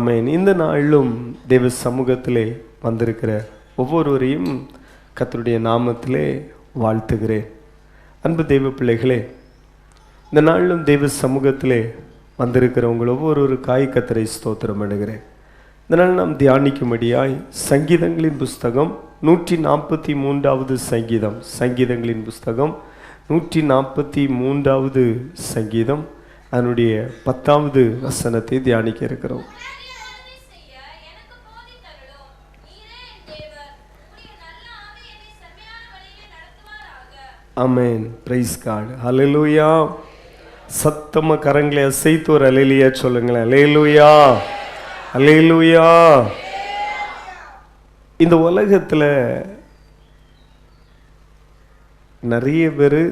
ஆமென். இந்த நாளிலும் தேவ சமூகத்திலே வந்திருக்கிற ஒவ்வொருவரையும் கர்த்தருடைய நாமத்திலே வாழ்த்துகிறேன். அன்பு தெய்வ பிள்ளைகளே, இந்த நாளிலும் தேவ சமூகத்திலே வந்திருக்கிற உங்கள் ஒவ்வொருவருக்காய் கர்த்தரை ஸ்தோத்திரம் பண்ணுகிறேன். இந்த நாள் நாம் தியானிக்கும்படியாய் சங்கீதங்களின் புஸ்தகம் 143வது சங்கீதம், சங்கீதங்களின் புஸ்தகம் 143வது சங்கீதம், அதனுடைய 10வது வசனத்தை தியானிக்க இருக்கிறோம். ஆமென். Praise God. ஹல்லேலூயா. சத்தமா கரங்களை அசைத்து ஒரு அல்லேலூயா சொல்லுங்களேன். அல்லேலூயா, அல்லேலூயா. இந்த உலகத்தில் நிறைய பேர்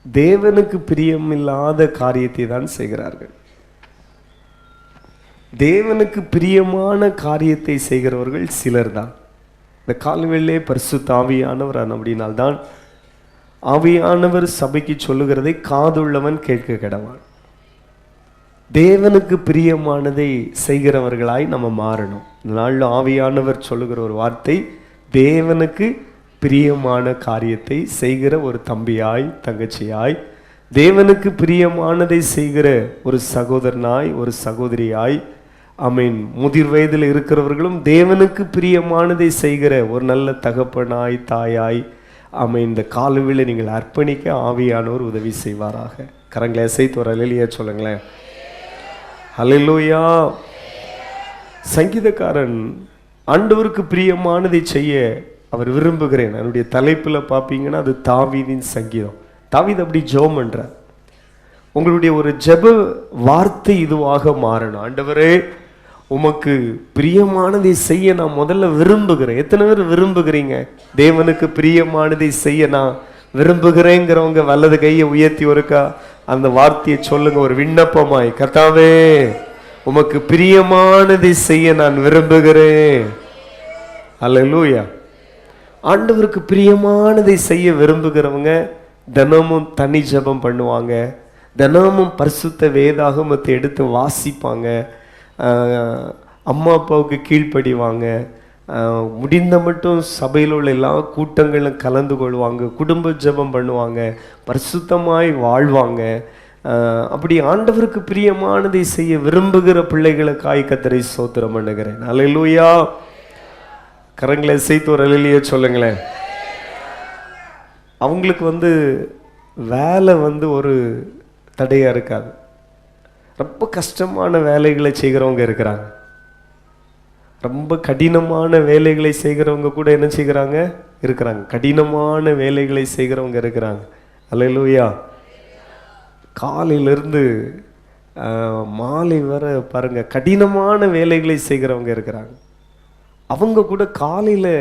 தேவனுக்கு பிரியமில்லாத காரியத்தை தான் செய்கிறார்கள். தேவனுக்கு பிரியமான காரியத்தை செய்கிறவர்கள் சிலர் தான். இந்த கால்வெளியே பரிசுத்த ஆவியானவர் அப்படின்னால்தான் ஆவியானவர் சபைக்கு சொல்லுகிறதை காதுள்ளவன் கேட்க கடவான். தேவனுக்கு பிரியமானதை செய்கிறவர்களாய் நம்ம மாறணும். இந்த நாளில் ஆவியானவர் சொல்லுகிற ஒரு வார்த்தை, தேவனுக்கு பிரியமான காரியத்தை செய்கிற ஒரு தம்பியாய் தங்கச்சியாய், தேவனுக்கு பிரியமானதை செய்கிற ஒரு சகோதரனாய் ஒரு சகோதரியாய், ஆமென், முதிர் வயதில் இருக்கிறவர்களும் தேவனுக்கு பிரியமானதை செய்கிற ஒரு நல்ல தகப்பனாய் தாயாய், ஆமென், இந்த காலவில் நீங்கள் அர்ப்பணிக்க ஆவியானவர் உதவி செய்வாராக. கரங்களை அசைத்து ஒரு அல்லேலூயா சொல்லுங்களேன். அல்லேலூயா. சங்கீதக்காரன் ஆண்டவருக்கு பிரியமானதை செய்ய அவர் விரும்புகிறேன். அவருடைய தலைப்பில் பார்ப்பீங்கன்னா அது தாவீதின் சங்கீதம். தாவீது அப்படி ஜெபம் பண்றார். உங்களுடைய ஒரு ஜெப வார்த்தை இதுவாக மாறணும். ஆண்டவரே, உமக்கு பிரியமானதை செய்ய நான் முதல்ல விரும்புகிறேன். எத்தனை பேர் விரும்புகிறீங்க? தேவனுக்கு பிரியமானதை செய்ய நான் விரும்புகிறேங்கிறவங்க வலது கையை உயர்த்தி ஒருக்கா அந்த வார்த்தையை சொல்லுங்க, ஒரு விண்ணப்பமாய். கர்த்தாவே, உமக்கு பிரியமானதை செய்ய நான் விரும்புகிறேன். அல்லேலூயா. ஆண்டவருக்கு பிரியமானதை செய்ய விரும்புகிறவங்க தினமும் தனி ஜெபம் பண்ணுவாங்க, தினமும் பரிசுத்த வேதாகமத்தை எடுத்து வாசிப்பாங்க, அம்மா அப்பாவுக்கு கீழ்ப்படிவாங்க, முடிந்த மட்டும் சபையில் உள்ள எல்லா கூட்டங்களும் கலந்து கொள்வாங்க, குடும்ப ஜெபம் பண்ணுவாங்க, பரிசுத்தமாய் வாழ்வாங்க. அப்படி ஆண்டவருக்கு பிரியமானதை செய்ய விரும்புகிற பிள்ளைகளுக்காய் கர்த்தரை ஸ்தோத்திரம் பண்ணுகிறேன். அல்லேலூயா. கரங்களை சேர்த்து ஒரு அல்லேலூயா சொல்லுங்களேன். அவங்களுக்கு வேலை ஒரு தடையா இருக்காது. ரொம்ப கஷ்டமான வேலைகளை செய்கிறவங்க இருக்கிறாங்க. ரொம்ப கடினமான வேலைகளை செய்கிறவங்க கூட என்ன செய்கிறாங்க? இருக்கிறாங்க. கடினமான வேலைகளை செய்கிறவங்க இருக்கிறாங்க. அல்லேலூயா. காலையிலிருந்து மாலை வர பாருங்க, கடினமான வேலைகளை செய்கிறவங்க இருக்கிறாங்க. அவங்க கூட காலையில்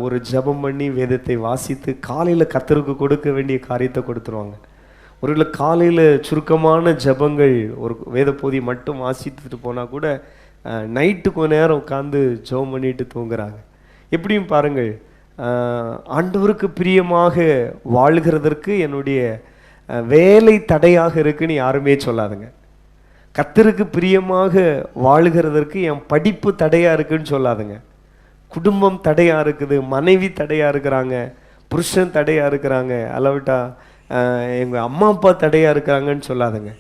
ஒரு ஜெபம் பண்ணி வேதத்தை வாசித்து காலையில் கர்த்தருக்கு கொடுக்க வேண்டிய காரியத்தை கொடுத்துருவாங்க. ஒருவேளை காலையில் சுருக்கமான ஜெபங்கள் ஒரு வேத போதி மட்டும் வாசித்துட்டு போனால் கூட நைட்டு கொஞ்ச நேரம் உட்காந்து ஜெபம் பண்ணிட்டு தூங்குறாங்க. எப்படியும் பாருங்கள், ஆண்டவருக்கு பிரியமாக வாழ்கிறதற்கு என்னுடைய வேலை தடையாக இருக்குன்னு யாருமே சொல்லாதுங்க. கர்த்தருக்கு பிரியமாக வாழ்கிறதற்கு என் படிப்பு தடையாக இருக்குன்னு சொல்லாதுங்க. குடும்பம் தடையாக இருக்குது, மனைவி தடையாக இருக்கிறாங்க, புருஷன் தடையாக இருக்கிறாங்க, அளவிட்டா எங்கள் அம்மா அப்பா தடையாக இருக்கிறாங்கன்னு சொல்லாதுங்க.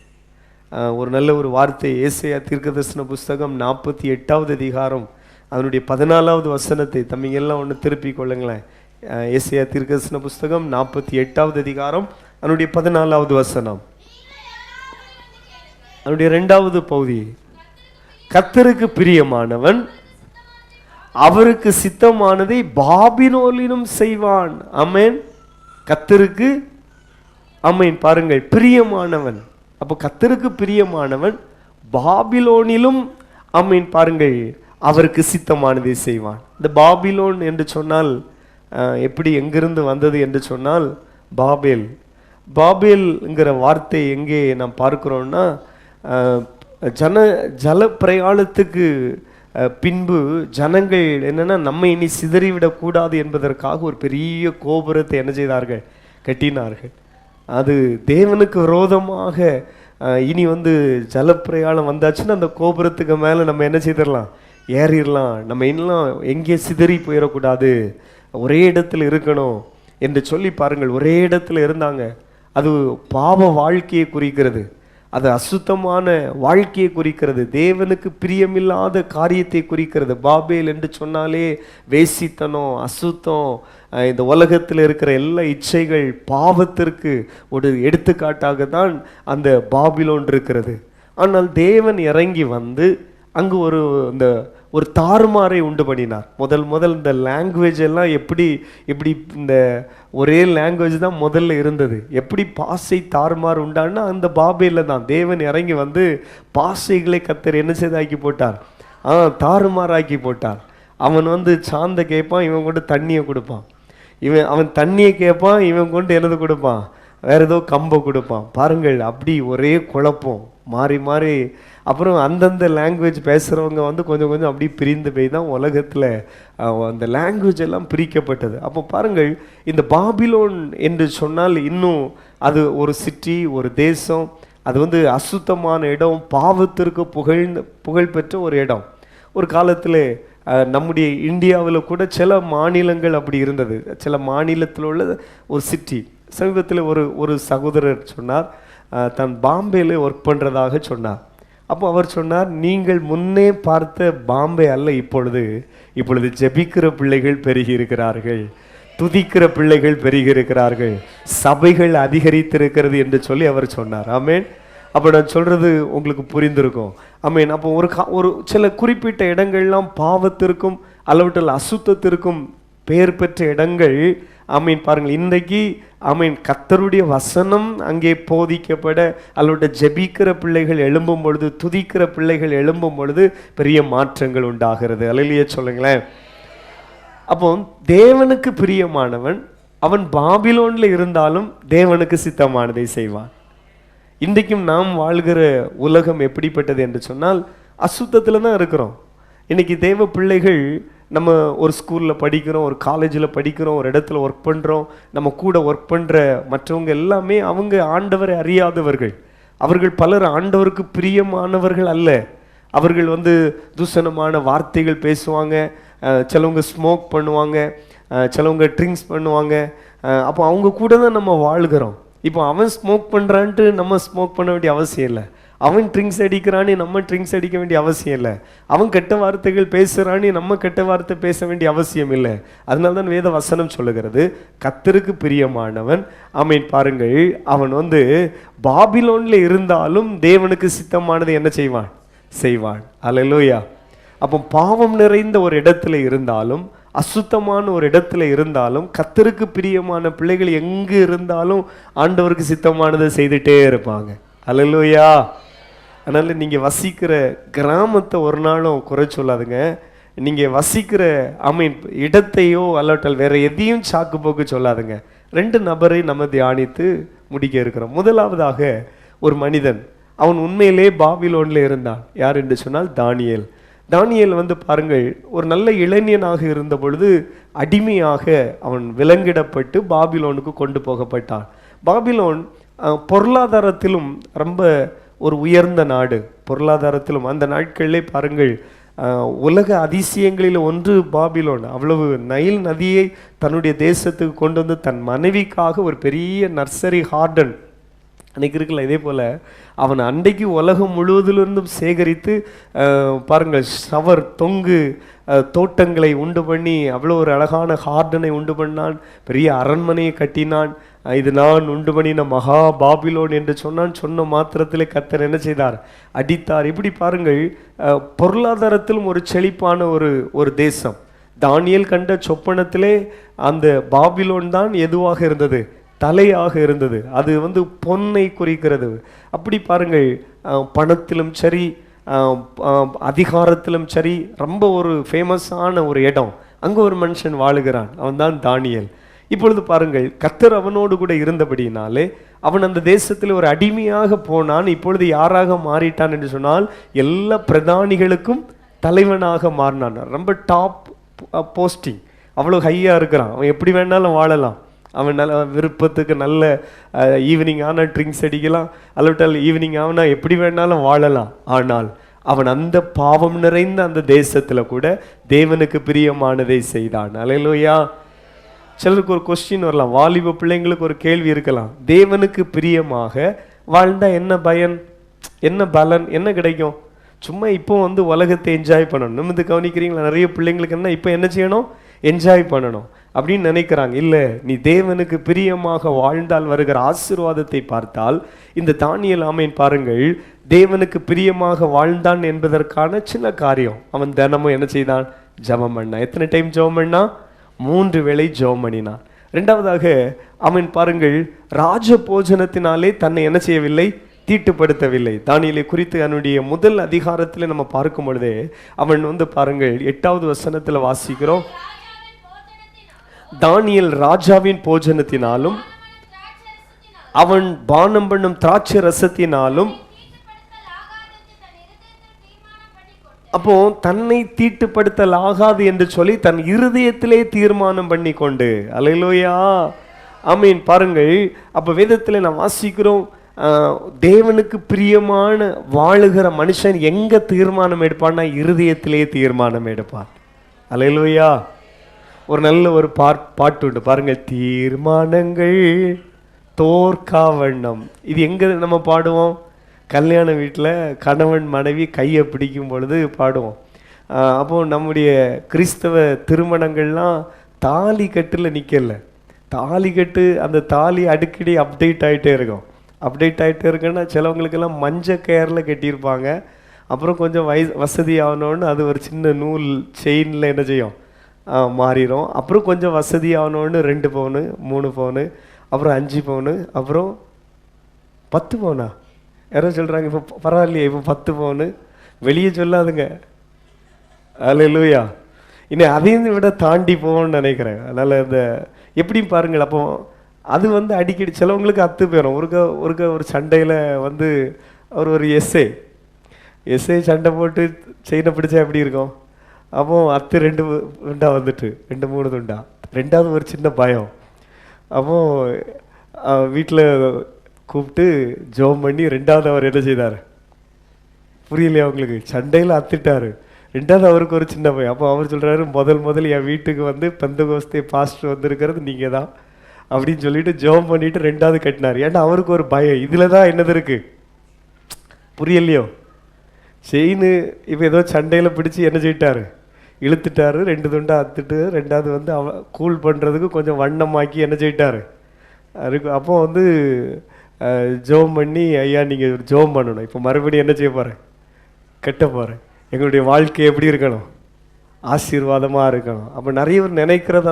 ஒரு நல்ல ஒரு வார்த்தை, ஏசாயா தீர்க்கதரிசன புஸ்தகம் 48வது அதிகாரம் அதனுடைய 14வது வசனத்தை தம்பிங்கெல்லாம் ஒன்று திருப்பி கொள்ளுங்களேன். ஏசாயா தீர்க்கதரிசன புஸ்தகம் 48வது அதிகாரம் அதனுடைய 14வது வசனம், அதனுடைய 2வது பகுதி. கர்த்தருக்கு பிரியமானவன் அவருக்கு சித்தமானதை பாபிலோனிலும் செய்வான். ஆமென். கர்த்தருக்கு, ஆமென், பாருங்கள், பிரியமானவன். அப்போ கர்த்தருக்கு பிரியமானவன் பாபிலோனிலும், ஆமென், பாருங்கள், அவருக்கு சித்தமானதை செய்வான். இந்த பாபிலோன் என்று சொன்னால் எப்படி, எங்கிருந்து வந்தது என்று சொன்னால் பாபேல். பாபேல்ங்கிற வார்த்தை எங்கே நாம் பார்க்கிறோம்னா, ஜல பிரயாணத்துக்கு பின்பு ஜனங்கள் என்னன்னா நம்மை இனி சிதறிவிடக்கூடாது என்பதற்காக ஒரு பெரிய கோபுரத்தை என்ன செய்தார்கள்? கட்டினார்கள். அது தேவனுக்கு விரோதமாக இனி வந்து ஜலப்பிரயாணம் வந்தாச்சுன்னா அந்த கோபுரத்துக்கு மேலே நம்ம என்ன செய்திடலாம், ஏறிடலாம், நம்ம இன்னும் எங்கே சிதறி போயிடக்கூடாது, ஒரே இடத்துல இருக்கணும் என்று சொல்லி பாருங்கள், ஒரே இடத்துல இருந்தாங்க. அது பாவ வாழ்க்கையை குறிக்கிறது, அது அசுத்தமான வாழ்க்கையை குறிக்கிறது, தேவனுக்கு பிரியமில்லாத காரியத்தை குறிக்கிறது. பாபேல் என்று சொன்னாலே வேசித்தனம், அசுத்தம், இந்த உலகத்தில் இருக்கிற எல்லா இச்சைகள், பாவத்திற்கு ஒரு எடுத்துக்காட்டாக தான் அந்த பாபிலோன் இருக்கிறது. ஆனால் தேவன் இறங்கி வந்து அங்கு ஒரு தாறுமாறை உண்டு பண்ணினார். முதல் இந்த லாங்குவேஜ் எல்லாம் எப்படி இந்த ஒரே லாங்குவேஜ் தான் முதல்ல இருந்தது. எப்படி பாசை தாறுமாறு உண்டான்னா அந்த பாபேல தான் தேவன் இறங்கி வந்து பாசைகளை கர்த்தர் என்ன செய்தாக்கி போட்டார், தாறுமாறாக்கி போட்டார். அவன் வந்து சாந்த கேட்பான், இவன் கொண்டு தண்ணியை கொடுப்பான். அவன் தண்ணியை கேட்பான், இவன் கொண்டு என்னது கொடுப்பான், வேற ஏதோ கம்பை கொடுப்பான். பாருங்கள், அப்படி ஒரே குழப்பம் மாறி மாறி. அப்புறம் அந்தந்த லாங்குவேஜ் பேசுகிறவங்க வந்து கொஞ்சம் கொஞ்சம் அப்படி பிரிந்து போய் தான் உலகத்தில் அந்த லாங்குவேஜ் எல்லாம் பிரிக்கப்பட்டது. அப்போ பாருங்கள், இந்த பாபிலோன் என்று சொன்னால் இன்னும் அது ஒரு சிட்டி, ஒரு தேசம், அது வந்து அசுத்தமான இடம், பாவத்திற்கு புகழ்பெற்ற ஒரு இடம். ஒரு காலத்தில் நம்முடைய இந்தியாவில் கூட சில மாநிலங்கள் அப்படி இருந்தது, சில மாநிலத்தில் உள்ள ஒரு சிட்டி. சமீபத்தில் ஒரு சகோதரர் சொன்னார், தன் பாம்பேல ஒர்க் பண்ணுறதாக சொன்னார். அப்போ அவர் சொன்னார், நீங்கள் முன்னே பார்த்த பாம்பே அல்ல இப்பொழுது ஜெபிக்கிற பிள்ளைகள் பெருகி இருக்கிறார்கள், துதிக்கிற பிள்ளைகள் பெருகி இருக்கிறார்கள், சபைகள் அதிகரித்திருக்கிறது என்று சொல்லி அவர் சொன்னார். ஆமேன். அப்போ நான் சொல்றது உங்களுக்கு புரிந்திருக்கும். ஆமேன். அப்போ ஒரு சில குறிப்பிட்ட இடங்கள்லாம் பாவத்திற்கும் அளவற்றில் அசுத்தத்திற்கும் பெயர் பெற்ற இடங்கள். ஆமீன். பாருங்கள், இன்றைக்கு ஆமீன் கர்த்தருடைய வசனம் அங்கே போதிக்கப்பட, அல்லோட ஜெபிக்கிற பிள்ளைகள் எழும்பும் பொழுது, துதிக்கிற பிள்ளைகள் எழும்பும் பொழுது பெரிய மாற்றங்கள் உண்டாகிறது. அல்லேலூயா சொல்லுங்களேன். அப்போ தேவனுக்கு பிரியமானவன் அவன் பாபிலோன்ல இருந்தாலும் தேவனுக்கு சித்தமானதை செய்வான். இன்றைக்கும் நாம் வாழ்கிற உலகம் எப்படிப்பட்டது என்று சொன்னால் அசுத்தத்தில் தான் இருக்கிறோம். இன்னைக்கு தேவ பிள்ளைகள் நம்ம ஒரு ஸ்கூலில் படிக்கிறோம், ஒரு காலேஜில் படிக்கிறோம், ஒரு இடத்துல ஒர்க் பண்ணுறோம், நம்ம கூட ஒர்க் பண்ணுற மற்றவங்க எல்லாமே அவங்க ஆண்டவரை அறியாதவர்கள். அவர்கள் பலர் ஆண்டவருக்கு பிரியமானவர்கள் அல்ல. அவர்கள் வந்து தூஷணமான வார்த்தைகள் பேசுவாங்க, சிலவங்க ஸ்மோக் பண்ணுவாங்க, சிலவங்க ட்ரிங்க்ஸ் பண்ணுவாங்க. அப்போ அவங்க கூட தான் நம்ம வாழ்கிறோம். இப்போ அவன் ஸ்மோக் பண்ணுறான்ட்டு நம்ம ஸ்மோக் பண்ண வேண்டிய அவசியம் இல்லை, அவன் ட்ரிங்க்ஸ் அடிக்கிறான்னு நம்ம ட்ரிங்க்ஸ் அடிக்க வேண்டிய அவசியம் இல்லை, அவன் கெட்ட வார்த்தைகள் பேசுகிறான்னு நம்ம கெட்ட வார்த்தை பேச வேண்டிய அவசியம் இல்லை. அதனால தான் வேத வசனம் சொல்லுகிறது, கர்த்தருக்கு பிரியமானவன் ஆமீன். பாருங்கள், அவன் வந்து பாபிலோன்ல இருந்தாலும் தேவனுக்கு சித்தமானது என்ன செய்வான். அல்லேலூயா. அப்போ பாவம் நிறைந்த ஒரு இடத்துல இருந்தாலும், அசுத்தமான ஒரு இடத்துல இருந்தாலும், கர்த்தருக்கு பிரியமான பிள்ளைகள் எங்கு இருந்தாலும் ஆண்டவருக்கு சித்தமானதை செய்துட்டே இருப்பாங்க. அல்லேலூயா. அதனால் நீங்கள் வசிக்கிற கிராமத்தை ஒரு நாளும் குறை சொல்லாதுங்க. நீங்கள் வசிக்கிற இடத்தையோ அல்லாட்டால் வேற எதையும் சாக்கு போக்கு சொல்லாதுங்க. 2 நபரை நம்ம தியானித்து முடிக்க இருக்கிறோம். முதலாவதாக ஒரு மனிதன், அவன் உண்மையிலே பாபிலோன்ல இருந்தான். யார் என்று சொன்னால் தானியேல் வந்து பாருங்கள், ஒரு நல்ல இளைஞனாக இருந்த பொழுது அடிமையாக அவன் விலங்கிடப்பட்டு பாபிலோனுக்கு கொண்டு போகப்பட்டான். பாபிலோன் பொருளாதாரத்திலும் ரொம்ப ஒரு உயர்ந்த நாடு. பொருளாதாரத்திலும் அந்த நாட்களிலே பாருங்கள், உலக அதிசயங்களில் ஒன்று பாபிலோன். அவ்வளவு நைல் நதியை தன்னுடைய தேசத்துக்கு கொண்டு வந்து தன் மனைவிக்காக ஒரு பெரிய நர்சரி கார்டன் அன்றைக்கி இருக்குல்ல, இதே போல் அவன் அன்றைக்கு உலகம் முழுவதிலிருந்தும் சேகரித்து பாருங்கள், ஷவர் தொங்கு தோட்டங்களை உண்டு பண்ணி அவ்வளோ ஒரு அழகான கார்டனை உண்டு பண்ணான், பெரிய அரண்மனையை கட்டினான். இது நான் உண்டு பண்ணின மகா பாபிலோன் என்று சொன்ன மாத்திரத்திலே கர்த்தர் என்ன செய்தார், அடித்தார். இப்படி பாருங்கள், பொருளாதாரத்திலும் ஒரு செழிப்பான ஒரு தேசம். தானியேல் கண்ட சொப்பனத்திலே அந்த பாபிலோன் தான் எதுவாக இருந்தது, தலையாக இருந்தது. அது வந்து பொன்னை குறிக்கிறது. அப்படி பாருங்கள், பணத்திலும் சரி, அதிகாரத்திலும் சரி, ரொம்ப ஒரு ஃபேமஸான ஒரு இடம். அங்கே ஒரு மனுஷன் வாழுகிறான், அவன் தான் தானியேல். இப்பொழுது பாருங்கள், கர்த்தர் அவனோடு கூட இருந்தபடினாலே அவன் அந்த தேசத்தில் ஒரு அடிமையாக போனான். இப்பொழுது யாராக மாறிட்டான் என்று சொன்னால் எல்லா பிரதானிகளுக்கும் தலைவனாக மாறினான். ரொம்ப டாப் போஸ்டிங், அவ்வளோ ஹையாக இருக்கிறான். அவன் எப்படி வேணாலும் வாழலாம். அவன் நல்ல விருப்பத்துக்கு நல்ல ஈவினிங் ஆனால் ட்ரிங்க்ஸ் அடிக்கலாம், அல்லவிட்டால் ஈவினிங் ஆனால் எப்படி வேணாலும் வாழலாம். ஆனால் அவன் அந்த பாவம் நிறைந்த அந்த தேசத்தில் கூட தேவனுக்கு பிரியமானதை செய்தான். அல்லேலூயா. சிலருக்கு ஒரு கொஸ்டின் வரலாம், வாலிப பிள்ளைங்களுக்கு ஒரு கேள்வி இருக்கலாம், தேவனுக்கு பிரியமாக வாழ்ந்தா என்ன பயன், என்ன பலன், என்ன கிடைக்கும்? சும்மா இப்போ உலகத்தை என்ஜாய் பண்ணணும். நம்ம கவனிக்கிறீங்களா? நிறைய பிள்ளைங்களுக்கு என்ன இப்போ என்ன செய்யணும், என்ஜாய் பண்ணணும் அப்படின்னு நினைக்கிறாங்க. இல்லை, நீ தேவனுக்கு பிரியமாக வாழ்ந்தால் வருகிற ஆசீர்வாதத்தை பார்த்தால் இந்த தானியேல் ஆமேன் பாருங்கள், தேவனுக்கு பிரியமாக வாழ்ந்தான் என்பதற்கான சின்ன காரியம். அவன் தினமும் என்ன செய்தான், ஜெபம் பண்ணான். எத்தனை டைம் ஜெபம் பண்ணான்? 3 வேளை ஜெபம் பண்ணினான். ரெண்டாவதாக அவன் பாருங்கள், ராஜ போஜனத்தினாலே தன்னை என்ன செய்யவில்லை, தீட்டுப்படுத்தவில்லை. தானியேலை குறித்து அவனுடைய முதல் அதிகாரத்தில் நம்ம பார்க்கும் பொழுதே அவன் பாருங்கள் 8வது வசனத்தில் வாசிக்கிறோம், தானியேல் ராஜாவின் போஜனத்தினாலும் அவன் பானம் பண்ணும் திராட்சை ரசத்தினாலும், அப்போ தன்னை தீட்டுப்படுத்தல் ஆகாது என்று சொல்லி தன் இருதயத்திலே தீர்மானம் பண்ணி கொண்டு. அல்லேலூயா, ஆமீன். பாருங்கள், அப்போ வேதத்தில் நான் வாசிக்கிறோம், தேவனுக்கு பிரியமான வாழுகிற மனுஷன் எங்க தீர்மானம் எடுப்பான்னா இருதயத்திலே தீர்மானம் எடுப்பான். அல்லேலூயா. ஒரு நல்ல ஒரு பாட்டு உண்டு பாருங்க, தீர்மானங்கள் தோற்காவண்ணம். இது எங்க நம்ம பாடுவோம்? கல்யாண வீட்டில் கணவன் மனைவி கையை பிடிக்கும் பொழுது பாடுவோம். அப்போது நம்முடைய கிறிஸ்தவ திருமணங்கள்லாம் தாலி கட்டில் நிற்கல, தாலி கட்டு அந்த தாலி அடிக்கடி அப்டேட் ஆகிட்டே இருக்கும். அப்டேட் ஆகிட்டே இருக்குன்னா சிலவங்களுக்கெல்லாம் மஞ்சள் கயரில் கட்டியிருப்பாங்க. அப்புறம் கொஞ்சம் வசதி ஆகணுன்னு அது ஒரு சின்ன நூல் செயினில் என்ன செய்யும், மாறிடும். அப்புறம் கொஞ்சம் வசதி ஆகணுன்னு 2 பவுனு 3 பவுனு, அப்புறம் 5 பவுனு, அப்புறம் 10 பவுனா? யாரோ சொல்கிறாங்க இப்போ பரவாயில்லையே, இப்போ 10 பவுனு வெளியே சொல்லாதுங்க. அல்லேலூயா. இன்னும் அதையும் விட தாண்டி போவோம்னு நினைக்கிறேன். அதனால் இந்த எப்படி பாருங்கள், அப்போ அது அடிக்கடி சிலவங்களுக்கு அத்து போயிடும். ஒரு சண்டையில் ஒரு எஸ்ஏ சண்டை போட்டு செயினை பிடிச்சா எப்படி இருக்கும்? அப்போ அத்து 2 துண்டா 2-3 துண்டா. ரெண்டாவது ஒரு சின்ன பயம். அப்போ வீட்டில் கூப்பிட்டு ஜெபம் பண்ணி ரெண்டாவது அவர் என்ன செய்தார், புரியலையா உங்களுக்கு? சண்டையில் அத்துட்டாரு. ரெண்டாவது அவருக்கு ஒரு சின்ன பயம். அப்போ அவர் சொல்கிறாரு, முதல் என் வீட்டுக்கு பெந்தகோஸ்தே பாஸ்டர் வந்திருக்கிறது நீங்கள் தான் அப்படின்னு சொல்லிட்டு ஜெபம் பண்ணிட்டு 2வது கட்டினார். ஏன்னா அவருக்கு ஒரு பயம், இதில் தான் என்னது இருக்கு, புரியலையோ? செயின் இப்போ ஏதோ சண்டையில் பிடிச்சி என்ன செய்யிட்டாரு, இழுத்துட்டாரு. 2 துண்டா அத்துட்டு 2வது கூல் பண்ணுறதுக்கு கொஞ்சம் வண்ணமாக்கி என்ன செய்யிட்டாரு அதுக்கு. அப்போ ஜெபம் பண்ணி, ஐயா நீங்கள் ஜெபம் பண்ணணும், இப்போ மறுபடியும் என்ன செய்ய போகிறேன், கட்ட போகிறேன், எங்களுடைய வாழ்க்கை எப்படி இருக்கணும், ஆசீர்வாதமாக இருக்கணும். அப்போ நிறைய பேர் நினைக்கிறது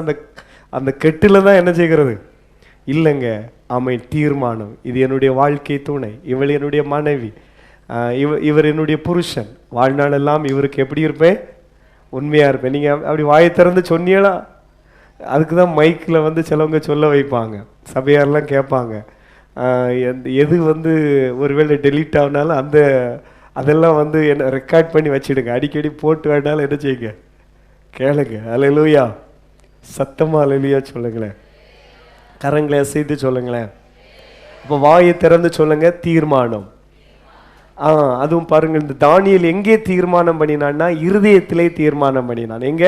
அந்த கெட்டில் தான் என்ன செய்கிறது இல்லைங்க. ஆமாம், தீர்மானம். இது என்னுடைய வாழ்க்கை துணை, இவள் என்னுடைய மனைவி, இவர் என்னுடைய புருஷன், வாழ்நாளெல்லாம் இவருக்கு எப்படி இருப்பேன், உண்மையாக இருப்பேன். நீங்கள் அப்படி வாயை திறந்து சொன்னீங்களா? அதுக்கு தான் மைக்கில் சிலவங்க சொல்ல வைப்பாங்க, சபையாரெலாம் கேட்பாங்க. எது ஒருவேளை டெலீட் ஆகினாலும் அதெல்லாம் என்ன ரெக்கார்ட் பண்ணி வச்சுடுங்க, அடிக்கடி போட்டு வேணாலும் என்ன செய்யுங்க, கேளுங்க. அல்லேலூயா. சத்தமாக அல்லேலூயா சொல்லுங்களேன், கரங்களை அசைத்து சொல்லுங்களேன். இப்போ வாயை திறந்து சொல்லுங்க, தீர்மானம். அதுவும் பாருங்க, இந்த தானியேல் எங்கே தீர்மானம் பண்ணினான்னா இருதயத்திலே தீர்மானம் பண்ணினான். எங்க?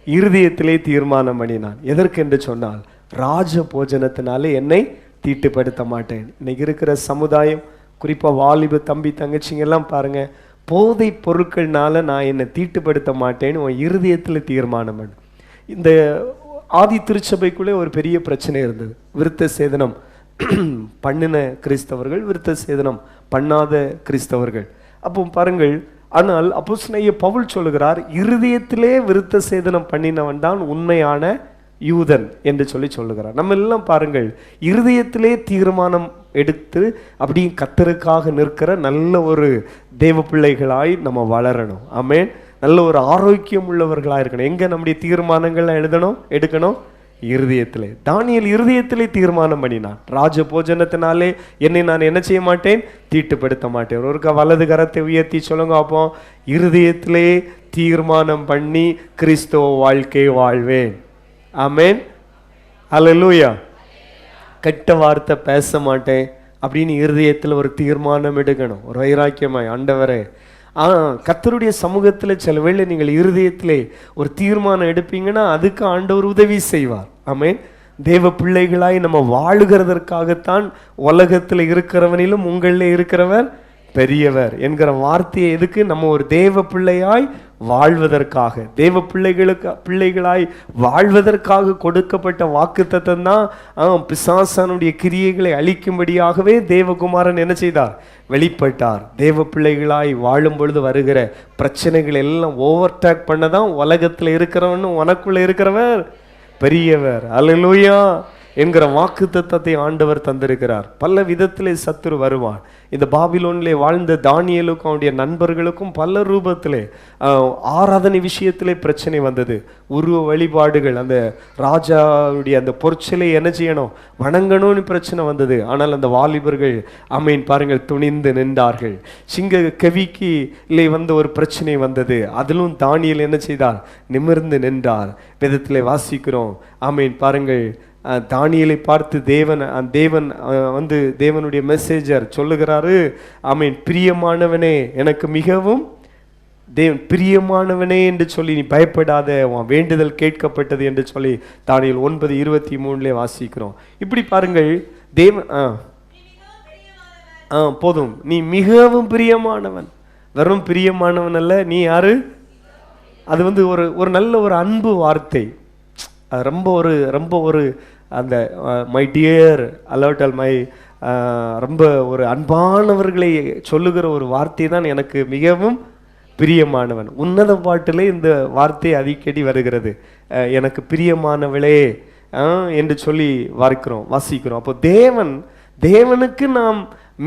இருதயத்திலே தீர்மானம் பண்ணினான். எதற்கு என்று சொன்னால், ராஜ போஜனத்தினாலே என்னை தீட்டுப்படுத்த மாட்டேன். இன்னைக்கு இருக்கிற சமுதாயம், குறிப்பாக வாலிப தம்பி தங்கச்சிங்கெல்லாம் பாருங்க, போதை பொருட்கள்னால நான் என்னை தீட்டுப்படுத்த மாட்டேன்னு உன் இருதயத்தில் தீர்மானம் பண்ணு. இந்த ஆதி திருச்சபைக்குள்ளே ஒரு பெரிய பிரச்சனை இருந்தது. விருத்த சேதனம் பண்ணின கிறிஸ்தவர்கள், விருத்த சேதனம் பண்ணாத கிறிஸ்தவர்கள். அப்போ பாருங்கள், ஆனால் அப்போஸ்தலனாகிய பவுல் சொல்லுகிறார், இருதயத்திலே விருத்த சேதனம் பண்ணினவன் தான் உண்மையான யூதன் என்று சொல்லுகிறார். நம்ம எல்லாம் பாருங்கள், இருதயத்திலே தீர்மானம் எடுத்து அப்படி கர்த்தருக்காக நிற்கிற நல்ல ஒரு தேவ பிள்ளைகளாய் நம்ம வளரணும். ஆமென். நல்ல ஒரு ஆரோக்கியம் உள்ளவர்களாக இருக்கணும். எங்க நம்முடைய தீர்மானங்கள்லாம் எடுக்கணும்? இருதயத்திலே. தானியேல் இருதயத்திலே தீர்மானம் பண்ணினான், ராஜ போஜனத்தினாலே என்னை நான் என்ன செய்ய மாட்டேன், தீட்டுப்படுத்த மாட்டேன். ஒரு வலது கரத்தை உயர்த்தி சொல்லுங்க அப்போ, இருதயத்திலே தீர்மானம் பண்ணி கிறிஸ்தவ வாழ்க்கை வாழ்வேன். ஆமென். ஹல்லேலூயா. கெட்ட வார்த்தை பேச மாட்டேன் அப்படின்னு இருதயத்தில் ஒரு தீர்மானம் எடுக்கணும், ஒரு வைராக்கியமாய். ஆண்டவரே, கர்த்தருடைய சமூகத்தில் சில வேளை நீங்கள் இருதயத்திலே ஒரு தீர்மானம் எடுப்பீங்கன்னா அதுக்கு ஆண்டவர் உதவி செய்வார். ஆமென். தேவ பிள்ளைகளாய் நம்ம வாழுகிறதற்காகத்தான் உலகத்தில் இருக்கிறவனிலும் உங்களிலே இருக்கிறவர் பெரியவர் என்கிற வார்த்தையை எதுக்கு? நம்ம ஒரு தேவ பிள்ளையாய் வாழ்வதற்காக, தேவ பிள்ளைகளாய் வாழ்வதற்காக கொடுக்கப்பட்ட வாக்குத்தத்தம் தான். பிசாசானுடைய கிரியைகளை அழிக்கும்படியாகவே தேவகுமாரன் என்ன செய்தார்? வெளிப்பட்டார். தேவ பிள்ளைகளாய் வாழும் பொழுது வருகிற பிரச்சனைகள் எல்லாம் ஓவர்டேக் பண்ணதான் உலகத்தில் இருக்கிறவனும் உனக்குள்ள இருக்கிறவர் பெரியவர். அல்லேலூயா என்கிற வாக்குத்தத்தத்தை ஆண்டவர் தந்திருக்கிறார். பல விதத்திலே சத்துரு வருவான். இந்த பாபிலோனிலே வாழ்ந்த தானியேலுக்கும் அவனுடைய நண்பர்களுக்கும் பல ரூபத்திலே ஆராதனை விஷயத்திலே பிரச்சனை வந்தது. உருவ வழிபாடுகள், அந்த ராஜாவுடைய அந்த பொற்சிலை என்ன செய்யணும், வணங்கணும்னு பிரச்சனை வந்தது. ஆனால் அந்த வாலிபர்கள் ஆமென் பாருங்கள் துணிந்து நின்றார்கள். சிங்க கவிக்கு இல்லை ஒரு பிரச்சனை வந்தது. அதிலும் தானியேல் என்ன செய்தார்? நிமிர்ந்து நின்றார். வேதத்திலே வாசிக்கிறோம். ஆமென் பாருங்கள், தானியேலை பார்த்து தேவன் தேவனுடைய மெசேஜர் சொல்லுகிறாரு, ஆமென், பிரியமானவனே, எனக்கு மிகவும் பிரியமானவனே என்று சொல்லி நீ பயப்படாத, உன் வேண்டுதல் கேட்கப்பட்டது என்று சொல்லி தானியேல் 9:23 வாசிக்கிறோம். இப்படி பாருங்கள், தேவன் போதும், நீ மிகவும் பிரியமானவன். வெறும் பிரியமானவன் அல்ல, நீ யாரு? அது ஒரு நல்ல ஒரு அன்பு வார்த்தை. ரொம்ப ஒரு அந்த மை டியர் அலர்டல் மை ரொம்ப ஒரு அன்பானவர்களை சொல்லுகிற ஒரு வார்த்தை தான் எனக்கு மிகவும் பிரியமானவன். உன்னத பாட்டிலே இந்த வார்த்தை அடிக்கடி வருகிறது, எனக்கு பிரியமானவளே என்று சொல்லி வாசிக்கிறோம். அப்போ தேவனுக்கு நாம்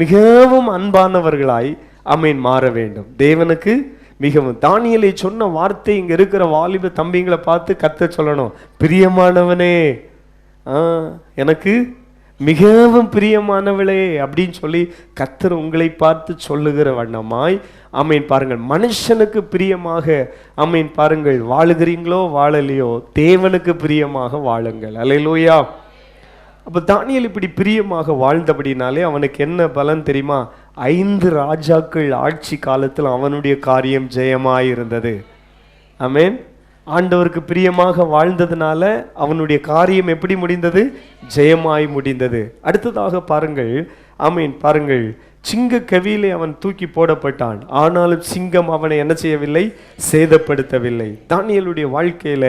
மிகவும் அன்பானவர்களாய் ஆமென் மாற வேண்டும். தேவனுக்கு மிகவும். தானியேலை சொன்ன வார்த்தை இங்க இருக்கிற வாலிப தம்பிங்களை பார்த்து கர்த்தர் சொல்லணும், பிரியமானவனே, எனக்கு மிகவும் பிரியமானவளே அப்படின்னு சொல்லி கர்த்தர் உங்களை பார்த்து சொல்லுகிற வண்ணமாய் ஆமென் பாருங்கள், மனுஷனுக்கு பிரியமாக ஆமென் பாருங்கள் வாழுகிறீங்களோ வாழலையோ, தேவனுக்கு பிரியமாக வாழுங்கள். அல்லேலூயா. அப்போ தானியேல் இப்படி பிரியமாக வாழ்ந்தபடினாலே அவனுக்கு என்ன பலன் தெரியுமா? 5 ராஜாக்கள் ஆட்சி காலத்தில் அவனுடைய காரியம் ஜெயமாயிருந்தது. ஆமென். ஆண்டவருக்கு பிரியமாக வாழ்ந்ததுனால அவனுடைய காரியம் எப்படி முடிந்தது? ஜெயமாய் முடிந்தது. அடுத்ததாக பாருங்கள், ஆமென் பாருங்கள், சிங்க கவியிலே அவன் தூக்கி போடப்பட்டான். ஆனாலும் சிங்கம் அவனை என்ன செய்யவில்லை? சேதப்படுத்தவில்லை. தானியேலுடைய வாழ்க்கையில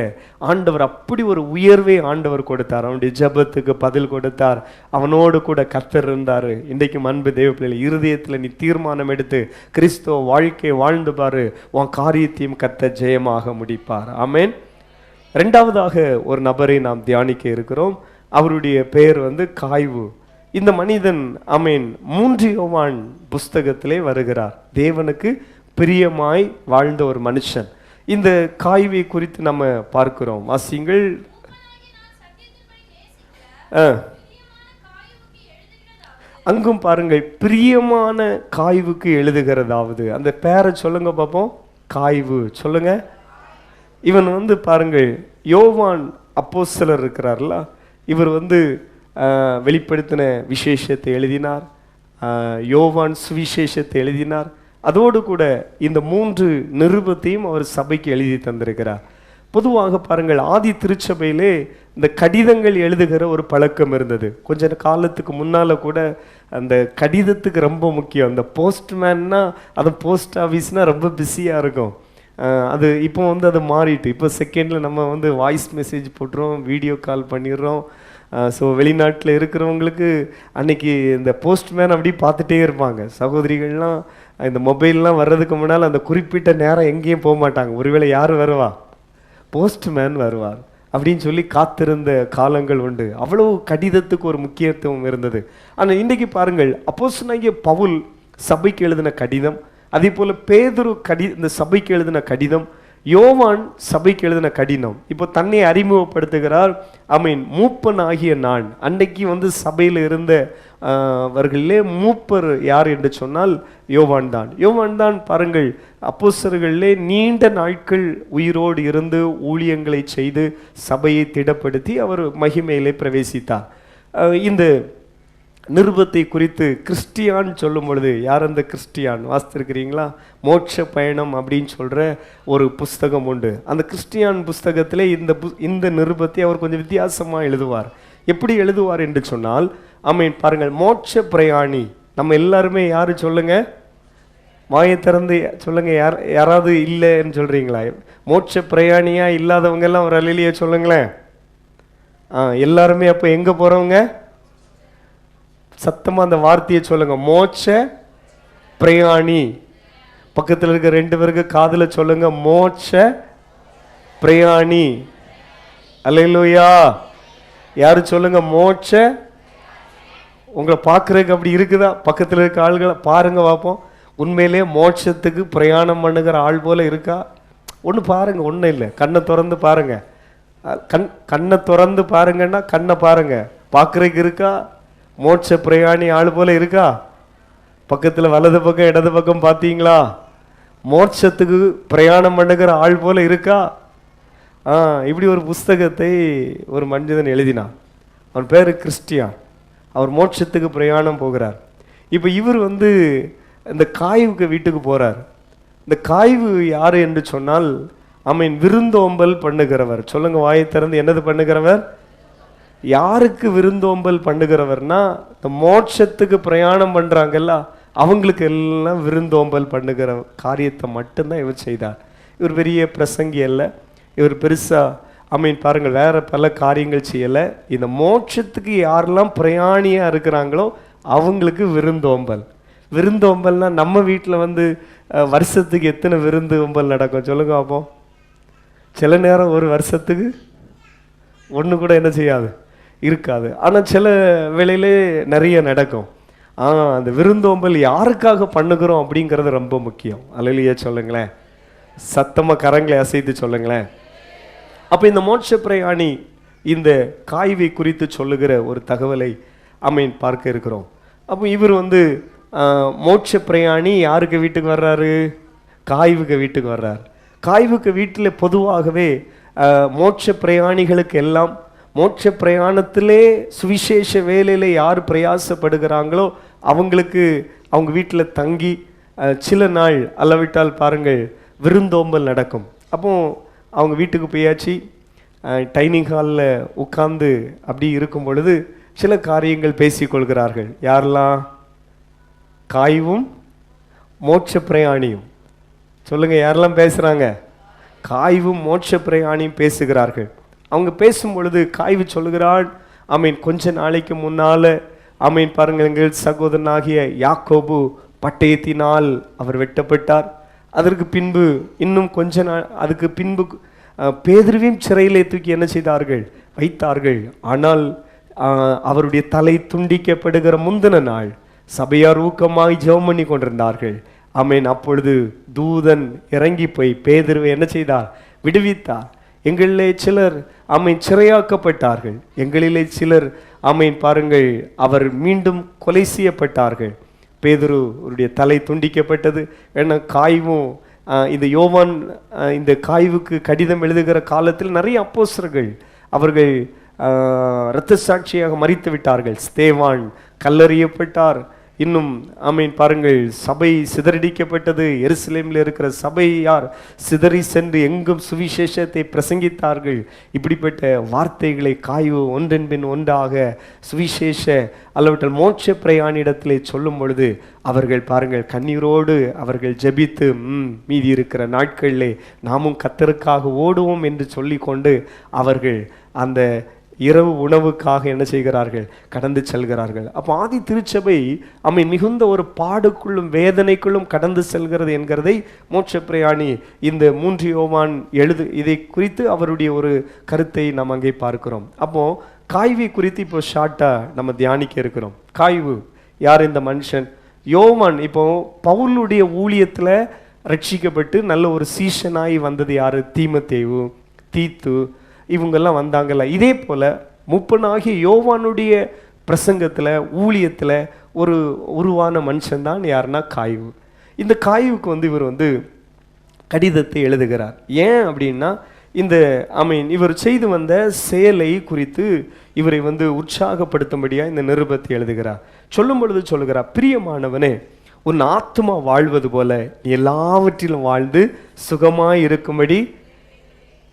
ஆண்டவர் அப்படி ஒரு உயர்வை ஆண்டவர் கொடுத்தார். அவனுடைய ஜெபத்துக்கு பதில் கொடுத்தார். அவனோடு கூட கர்த்தர் இருந்தார். இன்றைக்கும் அன்பு தேவ பிள்ளைகள், இருதயத்தில் நீ தீர்மானம் எடுத்து கிறிஸ்துவ வாழ்க்கை வாழ்ந்து பாரு, உன் காரியத்தையும் கர்த்தர் ஜெயமாக முடிப்பார். ஆமென். ரெண்டாவதாக ஒரு நபரை நாம் தியானிக்க இருக்கிறோம். அவருடைய பெயர் காய்வு. இந்த மனிதன் ஆமென் 3 யோவான் புஸ்தகத்திலே வருகிறார். தேவனுக்கு பிரியமாய் வாழ்ந்த ஒரு மனுஷன். இந்த காய்வை குறித்து நம்ம பார்க்கிறோம். வாசிங்கள். அங்கும் பாருங்கள், பிரியமான காய்வுக்கு எழுதுகிறதாவது. அந்த பேரை சொல்லுங்க பார்ப்போம். காய்வு சொல்லுங்க. இவன் பாருங்கள், யோவான் அப்போஸ்தலர் இருக்கிறார்ல, இவர் வெளிப்படுத்தின விசேஷத்தை எழுதினார், யோவான் சுவிசேஷத்தை எழுதினார். அதோடு கூட இந்த 3 நிருபத்தையும் அவர் சபைக்கு எழுதி தந்திருக்கிறார். பொதுவாக பாருங்கள், ஆதி திருச்சபையிலே இந்த கடிதங்கள் எழுதுகிற ஒரு பழக்கம் இருந்தது. கொஞ்ச காலத்துக்கு முன்னால் கூட அந்த கடிதத்துக்கு ரொம்ப முக்கியம். அந்த போஸ்ட்மேன்னா, அது போஸ்ட் ஆஃபீஸ்னால் ரொம்ப பிஸியாக இருக்கும். அது இப்போ அது மாறிட்டு, இப்போ செகண்டில் நம்ம வாய்ஸ் மெசேஜ் போட்டுறோம், வீடியோ கால் பண்ணிடுறோம். ஸோ வெளிநாட்டில் இருக்கிறவங்களுக்கு அன்னைக்கு இந்த போஸ்ட்மேன் அப்படி பார்த்துட்டே இருப்பாங்க. சகோதரிகள்லாம் இந்த மொபைல்லாம் வர்றதுக்கு முன்னால் அந்த குறிப்பிட்ட நேரம் எங்கேயும் போக மாட்டாங்க. ஒருவேளை யார் வருவா? போஸ்ட்மேன் வருவார் அப்படின்னு சொல்லி காத்திருந்த காலங்கள் உண்டு. அவ்வளவு கடிதத்துக்கு ஒரு முக்கியத்துவம் இருந்தது. ஆனால் இன்றைக்கு பாருங்கள், அப்போஸ்தலனாகிய பவுல் சபைக்கு எழுதின கடிதம், அதே போல் பேதுரு இந்த சபைக்கு எழுதின கடிதம், யோவான் சபைக்கு எழுதின கடிதம். இப்போ தன்னை அறிமுகப்படுத்துகிறார். மூப்பன் ஆகிய நான். அன்னைக்கு சபையில் இருந்த அவர்களே மூப்பர் யார் என்று சொன்னால் யோவான் தான். யோவான் தான் பாருங்கள், அப்போஸ்தலர்களே நீண்ட நாட்கள் உயிரோடு இருந்து ஊழியங்களை செய்து சபையை திடப்படுத்தி அவர் மகிமையிலே பிரவேசித்தார். இந்த நிருபத்தை குறித்து கிறிஸ்டியான் சொல்லும் பொழுது, யார் அந்த கிறிஸ்டியான் வாசித்திருக்கிறீங்களா? மோட்ச பயணம் அப்படின்னு சொல்கிற ஒரு புஸ்தகம் உண்டு. அந்த கிறிஸ்டியான் புஸ்தகத்தில் இந்த நிருபத்தை அவர் கொஞ்சம் வித்தியாசமாக எழுதுவார். எப்படி எழுதுவார் என்று சொன்னால், பாருங்கள், மோட்ச பிரயாணி. நம்ம எல்லாருமே யாரு சொல்லுங்க, வாயை திறந்து சொல்லுங்க. யாராவது இல்லைன்னு சொல்றீங்களா? மோட்ச பிரயாணியா இல்லாதவங்க எல்லாம் ஒரு அல்லேலூயா சொல்லுங்களேன். எல்லாருமே அப்போ எங்க போறவங்க? சத்தமா அந்த வார்த்தையை சொல்லுங்க, மோட்ச பிரயாணி. பக்கத்தில் இருக்க 2 பேருக்கு காதுல சொல்லுங்க, மோட்ச பிரயாணி. அல்லேலூயா. யாரு சொல்லுங்க, மோட்ச. உங்களை பார்க்கறதுக்கு அப்படி இருக்குதா? பக்கத்தில் இருக்க ஆள்களை பாருங்க பார்ப்போம். உண்மையிலே மோட்சத்துக்கு பிரயாணம் பண்ணுகிற ஆள் போல இருக்கா? ஒன்று பாருங்க, ஒன்றும் இல்லை, கண்ணை திறந்து பாருங்க. கண்ணை திறந்து பாருங்கன்னா கண்ணை பாருங்க, பார்க்கறதுக்கு இருக்கா? மோட்ச பிரயாணி ஆள் போல இருக்கா? பக்கத்தில் வலது பக்கம் இடது பக்கம் பார்த்தீங்களா? மோட்சத்துக்கு பிரயாணம் பண்ணுகிற ஆள் போல இருக்கா? இப்படி ஒரு புஸ்தகத்தை ஒரு மனிதன் எழுதினான். அவன் பேர் கிறிஸ்டியான். அவர் மோட்சத்துக்கு பிரயாணம் போகிறார். இப்போ இவர் இந்த காய்வுக்கு வீட்டுக்கு போகிறார். இந்த காய்வு யார் என்று சொன்னால், விருந்தோம்பல் பண்ணுகிறவர். சொல்லுங்க, வாயை திறந்து, என்னது பண்ணுகிறவர்? யாருக்கு விருந்தோம்பல் பண்ணுகிறவர்னா, இந்த மோட்சத்துக்கு பிரயாணம் பண்ணுறாங்கல்ல அவங்களுக்கு எல்லாம் விருந்தோம்பல் பண்ணுகிற காரியத்தை மட்டும்தான் இவர் செய்தார். இவர் பெரிய பிரசங்கி அல்ல, இவர் பெருசாக பாருங்கள் வேற பல காரியங்கள் செய்யலை. இந்த மோட்சத்துக்கு யாரெல்லாம் பிரயாணியாக இருக்கிறாங்களோ அவங்களுக்கு விருந்தோம்பல். விருந்தோம்பல்னா நம்ம வீட்டில் வருஷத்துக்கு எத்தனை விருந்தோம்பல் நடக்கும் சொல்லுங்க அப்போ? சில நேரம் ஒரு வருஷத்துக்கு ஒன்று கூட என்ன செய்யாது, இருக்காது. ஆனால் சில வேளையிலே நிறைய நடக்கும். அந்த விருந்தோம்பல் யாருக்காக பண்ணுகிறோம் அப்படிங்கிறது ரொம்ப முக்கியம். அல்லேலூயா சொல்லுங்களேன். சத்தமாக கரங்களை அசைத்து சொல்லுங்களேன். அப்போ இந்த மோட்ச பிரயாணி இந்த காய்வை குறித்து சொல்லுகிற ஒரு தகவலை பார்க்க இருக்கிறோம். அப்போ இவர் மோட்ச பிரயாணி யாருக்கு வீட்டுக்கு வர்றாரு? காய்வுக்கு வீட்டுக்கு வர்றார். காய்வுக்கு வீட்டில் பொதுவாகவே மோட்ச பிரயாணிகளுக்கு எல்லாம் மோட்ச பிரயாணத்திலே சுவிசேஷ வேலையில் யார் பிரயாசப்படுகிறாங்களோ அவங்களுக்கு அவங்க வீட்டில் தங்கி சில நாள் அளவிட்டால் பாருங்கள் விருந்தோம்பல் நடக்கும். அப்போ அவங்க வீட்டுக்கு போயாச்சு, டைனிங் ஹாலில் உட்கார்ந்து அப்படி இருக்கும் பொழுது சில காரியங்கள் பேசிக்கொள்கிறார்கள். யாரெல்லாம்? காய்வும் மோட்ச பிரயாணியும். சொல்லுங்க, யாரெல்லாம் பேசுகிறாங்க? காய்வும் மோட்ச பிரயாணியும் பேசுகிறார்கள். அவங்க பேசும் பொழுது காய்வு சொல்லுகிறாள், கொஞ்ச நாளைக்கு முன்னால் பாருங்கள், எங்கள் சகோதரனாகிய யாக்கோபு பட்டயத்தினால் அவர் வெட்டப்பட்டார். அதற்கு பின்பு இன்னும் கொஞ்ச நாள், அதுக்கு பின்பு பேதுருவையும் சிறையிலே தூக்கி என்ன செய்தார்கள்? வைத்தார்கள். ஆனால் அவருடைய தலை துண்டிக்கப்படுகிற முந்தின நாள் சபையார் ஊக்கமாய் ஜெபம் பண்ணி கொண்டிருந்தார்கள். அப்பொழுது தூதன் இறங்கி போய் பேதுருவை என்ன செய்தார்? விடுவித்தார். எங்களிலே சிலர் சிறையாக்கப்பட்டார்கள். எங்களிலே சிலர் பாருங்கள் அவர் மீண்டும் கொலை செய்யப்பட்டார்கள். பேதுருவுடைய தலை துண்டிக்கப்பட்டது. ஏன்னா காய்வும் இந்த யோவான் இந்த காய்வுக்கு கடிதம் எழுதுகிற காலத்தில் நிறைய அப்போஸ்தலர்கள் அவர்கள் இரத்த சாட்சியாக மரித்து விட்டார்கள். ஸ்தேவான் கல்லறியப்பட்டார். இன்னும் பாருங்கள் சபை சிதறடிக்கப்பட்டது. எருசலேமில் இருக்கிற சபை யார் சிதறி சென்று எங்கும் சுவிசேஷத்தை பிரசங்கித்தார்கள். இப்படிப்பட்ட வார்த்தைகளை காய்வு ஒன்றன் பின் ஒன்றாக சுவிசேஷ அல்லவற்றில் மோட்ச பிரயாணிடத்திலே சொல்லும் பொழுது அவர்கள் பாருங்கள் கண்ணீரோடு அவர்கள் ஜெபித்து மீதி இருக்கிற நாட்களிலே நாமும் கர்த்தருக்காக ஓடுவோம் என்று சொல்லி கொண்டு அவர்கள் அந்த இரவு உணவுக்காக என்ன செய்கிறார்கள்? கடந்து செல்கிறார்கள். அப்போ ஆதி திருச்சபை மிகுந்த ஒரு பாடுக்குள்ளும் வேதனைக்குள்ளும் கடந்து செல்கிறது என்கிறதை மோட்ச பிரயாணி இந்த 3 யோவான் இதை குறித்து அவருடைய ஒரு கருத்தை நாம் அங்கே பார்க்கிறோம். அப்போ காய்வை குறித்து இப்போ ஷார்ட்டா நம்ம தியானிக்க இருக்கிறோம். காய்வு யார்? இந்த மனுஷன் யோவான். இப்போ பவுலுடைய ஊழியத்தில் ரட்சிக்கப்பட்டு நல்ல ஒரு சீஷனாகி வந்தது யார்? தீமத்தேயு, தீத்து, இவங்கெல்லாம் வந்தாங்கல்ல. இதே போல் முப்பனாகிய யோவானுடைய பிரசங்கத்தில் ஊழியத்தில் ஒரு உருவான மனுஷன்தான் யாருன்னா காய்வு. இந்த காய்வுக்கு இவர் கடிதத்தை எழுதுகிறார். ஏன் அப்படின்னா இந்த இவர் செய்து வந்த செயலை குறித்து இவரை உற்சாகப்படுத்தும்படியாக இந்த நிருபத்தை எழுதுகிறார். சொல்லும் பொழுது சொல்லுகிறார், பிரியமானவனே, உன் ஆத்துமா வாழ்வது போல எல்லாவற்றிலும் வாழ்ந்து சுகமாய் இருக்கும்படி.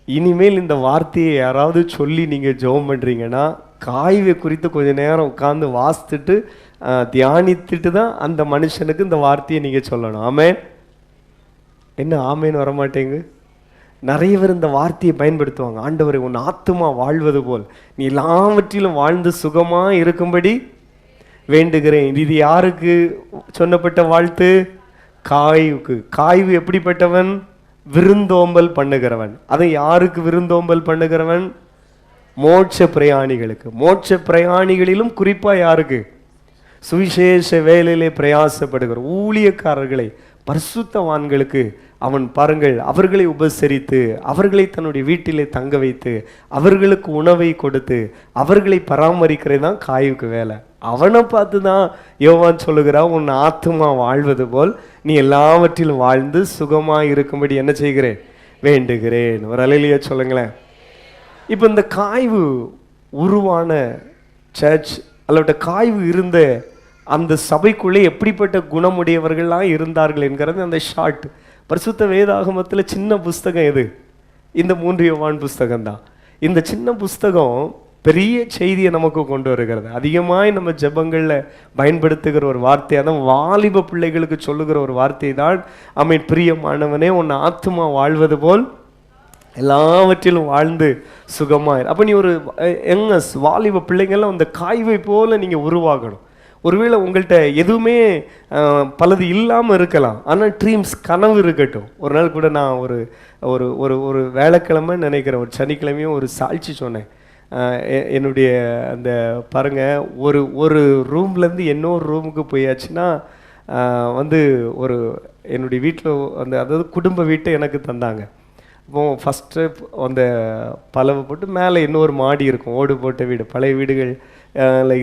இனிமேல் இந்த வார்த்தையை யாராவது சொல்லி நீங்கள் ஜெபம் பண்ணுறீங்கன்னா காய்வை குறித்து கொஞ்ச நேரம் உட்கார்ந்து வாசித்துட்டு தியானித்துட்டு தான் அந்த மனுஷனுக்கு இந்த வார்த்தையை நீங்கள் சொல்லணும். ஆமேன். என்ன ஆமேன்னு வரமாட்டேங்க? நிறைய பேர் இந்த வார்த்தையை பயன்படுத்துவாங்க. ஆண்டவரை, உன் ஆத்துமா வாழ்வது போல் நீ எல்லாவற்றிலும் வாழ்ந்து சுகமாக இருக்கும்படி வேண்டுகிறேன். இது யாருக்கு சொன்னப்பட்ட வாழ்த்து? காய்வுக்கு. காய்வு எப்படிப்பட்டவன்? விருந்தோம்பல் பண்ணுகிறவன். அதை யாருக்கு விருந்தோம்பல் பண்ணுகிறவன்? மோட்ச பிரயாணிகளுக்கு. மோட்ச பிரயாணிகளிலும் குறிப்பாக யாருக்கு? சுவிசேஷ வேலையிலே பிரயாசப்படுகிற ஊழியக்காரர்களை, பரிசுத்தவான்களுக்கு அவன் பாருங்கள், அவர்களை உபசரித்து அவர்களை தன்னுடைய வீட்டிலே தங்க வைத்து அவர்களுக்கு உணவை கொடுத்து அவர்களை பராமரிக்கிறது தான் காய்வுக்கு வேலை. அவனை பார்த்து தான் யோவான் சொல்லுகிறான், உன் ஆத்துமா வாழ்வது போல் நீ எல்லாவற்றிலும் வாழ்ந்து சுகமாக இருக்கும்படி என்ன செய்கிறேன்? வேண்டுகிறேன். ஒரு அல்லேலூயா சொல்லுங்களேன். இப்போ இந்த காய்வு உருவான சர்ச் அல்லது காய்வு இருந்த அந்த சபைக்குள்ளே எப்படிப்பட்ட குணமுடையவர்கள்லாம் இருந்தார்கள் என்கிறது அந்த ஷார்ட். பரிசுத்த வேதாகமத்தில் சின்ன புஸ்தகம் எது? இந்த 3 யோவான் புஸ்தகம் தான். இந்த சின்ன புஸ்தகம் பெரிய செய்தியை நமக்கு கொண்டு வருகிறது. அதிகமாக நம்ம ஜெபங்களில் பயன்படுத்துகிற ஒரு வார்த்தை, அதான் வாலிப பிள்ளைகளுக்கு சொல்லுகிற ஒரு வார்த்தை தான், பிரியமானவனே, உன் ஆத்துமா வாழ்வது போல் எல்லாவற்றிலும் வாழ்ந்து சுகமாக. அப்போ நீ ஒரு வாலிப பிள்ளைங்கள்லாம் அந்த காய்வை போல் நீங்கள் உருவாகணும். ஒருவேளை உங்கள்கிட்ட எதுவுமே பலது இல்லாமல் இருக்கலாம், ஆனால் ட்ரீம்ஸ், கனவு இருக்கட்டும். ஒரு நாள் கூட நான் ஒரு ஒரு ஒரு ஒரு வேலைக்கிழமை நினைக்கிறேன், ஒரு சனிக்கிழமையும் ஒரு சாட்சி சொன்னேன். என்னுடைய அந்த பாருங்கள், ஒரு ரூம்லேருந்து இன்னொரு ரூமுக்கு போயாச்சுன்னா ஒரு என்னுடைய வீட்டில் அதாவது குடும்ப வீட்டை எனக்கு தந்தாங்க. அப்போது ஃபஸ்ட்டு அந்த பலவை போட்டு மேலே இன்னொரு மாடி இருக்கும், ஓடு போட்ட வீடு. பழைய வீடுகள்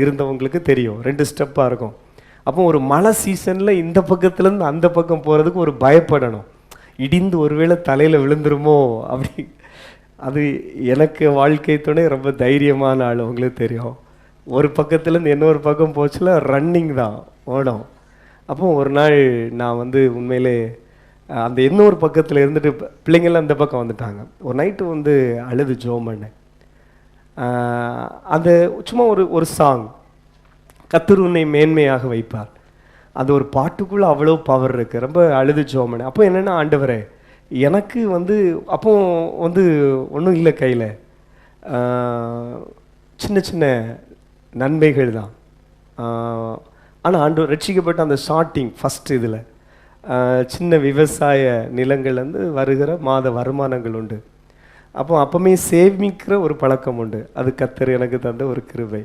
இருந்தவங்களுக்கு தெரியும், 2 ஸ்டெப்பாக இருக்கும். அப்போ ஒரு மழை சீசனில் இந்த பக்கத்துலேருந்து அந்த பக்கம் போகிறதுக்கு ஒரு பயப்படணும், இடிந்து ஒருவேளை தலையில் விழுந்துருமோ அப்படி. அது எனக்கு வாழ்க்கை துணை ரொம்ப தைரியமான ஆள், உங்களுக்கு தெரியும். ஒரு பக்கத்துலேருந்து இன்னொரு பக்கம் போச்சுல ரன்னிங் தான், ஓடும். அப்போ ஒரு நாள் நான் உண்மையிலே அந்த இன்னொரு பக்கத்தில் இருந்துட்டு பிள்ளைங்கள்லாம் அந்த பக்கம் வந்துட்டாங்க. ஒரு நைட்டு அழுது ஜெபம் பண்ணேன். அந்த சும்மா ஒரு சாங், கர்த்தர் உன்னை மேன்மையாக வைப்பார், அது ஒரு பாட்டுக்குள்ளே அவ்வளோ பவர் இருக்குது. ரொம்ப அழுது ஜெபம் பண்ணேன். அப்போ என்னென்னா, ஆண்டவரே, எனக்கு அப்போ ஒன்றும் இல்லை கையில், சின்ன சின்ன நன்மைகள் தான். ஆனால் ஆண்டவர் ரட்சிக்கப்பட்ட அந்த ஸ்டார்டிங் ஃபஸ்ட்டு இதில் சின்ன விவசாய நிலங்கள் வருகிற மாத வருமானங்கள் உண்டு. அப்போவுமே சேமிக்கிற ஒரு பழக்கம் உண்டு. அது கர்த்தர் எனக்கு தந்த ஒரு கிருபை.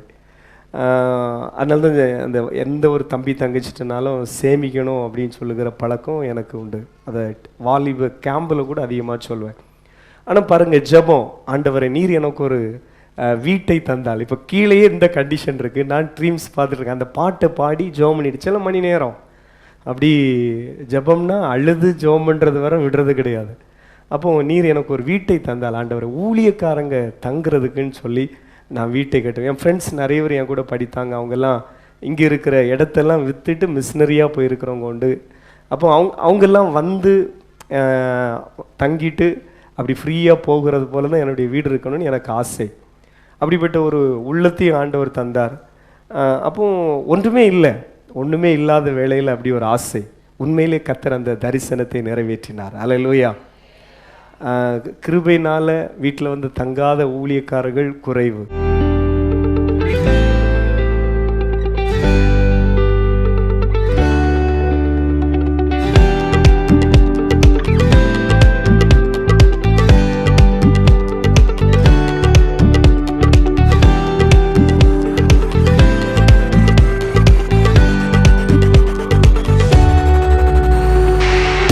அதனால தான் அந்த எந்த ஒரு தம்பி தங்கச்சிட்டனாலும் சேமிக்கணும் அப்படின்னு சொல்லுகிற பழக்கம் எனக்கு உண்டு. அதை வாலிப கேம்பில் கூட அதிகமாக சொல்லுவேன். ஆனால் பாருங்கள், ஜெபம், ஆண்டவரை நீர் எனக்கு ஒரு வீட்டை தந்தால். இப்போ கீழேயே இந்த கண்டிஷன் இருக்குது. நான் ட்ரீம்ஸ் பார்த்துட்ருக்கேன். அந்த பாட்டை பாடி ஜெபம் பண்ணிட்டு சில மணி நேரம் அப்படி ஜெபம்னா அழுது ஜெபம் பண்ணுறது வர விடுறது கிடையாது. அப்போது நீர் எனக்கு ஒரு வீட்டை தந்தால் ஆண்டவரை, ஊழியக்காரங்க தங்குறதுக்குன்னு சொல்லி நான் வீட்டை கட்டுவேன். என் ஃப்ரெண்ட்ஸ் நிறைய பேர் என் கூட படித்தாங்க. அவங்கெல்லாம் இங்கே இருக்கிற இடத்தெல்லாம் விற்றுட்டு மிஷினரியாக போயிருக்கிறவங்க உண்டு. அப்போ அவங்கெல்லாம் தங்கிட்டு அப்படி ஃப்ரீயாக போகிறது போல தான் என்னுடைய வீடு இருக்கணும்னு எனக்கு ஆசை. அப்படிப்பட்ட ஒரு உள்ளத்தையும் ஆண்டவர் தந்தார். அப்போது ஒன்றுமே இல்லாத வேளையில் அப்படி ஒரு ஆசை. உண்மையிலே கர்த்தர் அந்த தரிசனத்தை நிறைவேற்றினார். அல்லேலூயா. கிருபையினால் வீட்டில் தங்காத ஊழியக்காரர்கள் குறைவு.